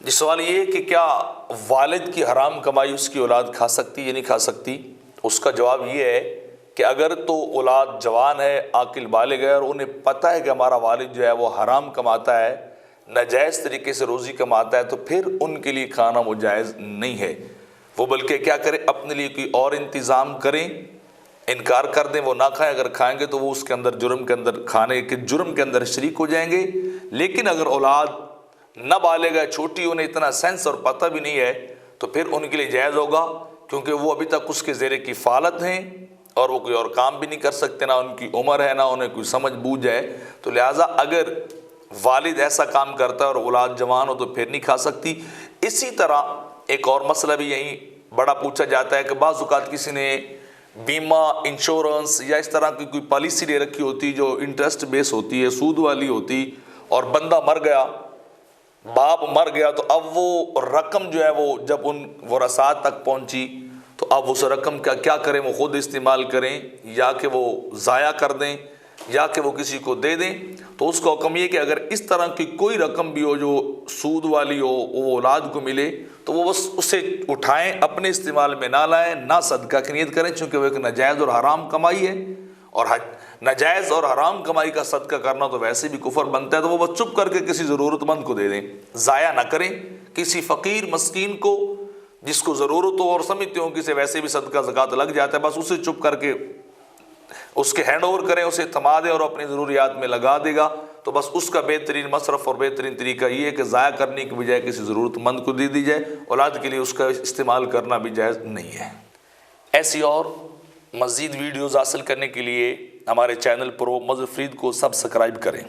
جی سوال یہ ہے کہ کیا والد کی حرام کمائی اس کی اولاد کھا سکتی یا نہیں کھا سکتی؟ اس کا جواب یہ ہے کہ اگر تو اولاد جوان ہے، عاقل بالغ ہے، اور انہیں پتہ ہے کہ ہمارا والد جو ہے وہ حرام کماتا ہے، ناجائز طریقے سے روزی کماتا ہے، تو پھر ان کے لیے کھانا وہ جائز نہیں ہے۔ وہ بلکہ کیا کریں، اپنے لیے کوئی اور انتظام کریں، انکار کر دیں، وہ نہ کھائیں۔ اگر کھائیں گے تو وہ اس کے اندر جرم کے اندر، کھانے کے جرم کے اندر شریک ہو جائیں گے۔ لیکن اگر اولاد نہ بالغ ہے، چھوٹی، انہیں اتنا سینس اور پتہ بھی نہیں ہے، تو پھر ان کے لیے جائز ہوگا، کیونکہ وہ ابھی تک اس کے زیر کفالت ہیں اور وہ کوئی اور کام بھی نہیں کر سکتے، نہ ان کی عمر ہے، نہ انہیں کوئی سمجھ بوجھ ہے۔ تو لہٰذا اگر والد ایسا کام کرتا ہے اور اولاد جوان ہو تو پھر نہیں کھا سکتی۔ اسی طرح ایک اور مسئلہ بھی یہیں بڑا پوچھا جاتا ہے کہ بعض اوقات کسی نے بیمہ، انشورنس یا اس طرح کی کوئی پالیسی لے رکھی ہوتی جو انٹرسٹ بیس ہوتی ہے، سود والی ہوتی، اور بندہ مر گیا، باپ مر گیا، تو اب وہ رقم جو ہے وہ جب ان ورثات تک پہنچی تو اب اس رقم کا کیا کریں؟ وہ خود استعمال کریں یا کہ وہ ضائع کر دیں یا کہ وہ کسی کو دے دیں؟ تو اس کا حکم یہ کہ اگر اس طرح کی کوئی رقم بھی ہو جو سود والی ہو، وہ اولاد کو ملے، تو وہ بس اسے اٹھائیں، اپنے استعمال میں نہ لائیں، نہ صدقہ کی نیت کریں، چونکہ وہ ایک ناجائز اور حرام کمائی ہے، اور ناجائز اور حرام کمائی کا صدقہ کرنا تو ویسے بھی کفر بنتا ہے۔ تو وہ بس چپ کر کے کسی ضرورت مند کو دے دیں، ضائع نہ کریں، کسی فقیر مسکین کو جس کو ضرورت ہو اور سمجھتے ہوں کہ اسے ویسے بھی صدقہ زکوٰۃ لگ جاتا ہے، بس اسے چپ کر کے اس کے ہینڈ اوور کریں، اسے تھما دیں اور اپنی ضروریات میں لگا دے گا، تو بس اس کا بہترین مصرف اور بہترین طریقہ یہ ہے کہ ضائع کرنے کی بجائے کسی ضرورت مند کو دے دی جائے۔ اولاد کے لیے اس کا استعمال کرنا بھی جائز نہیں ہے۔ ایسی اور مزید ویڈیوز حاصل کرنے کے لیے ہمارے چینل پرو مظفر فرید کو سبسکرائب کریں۔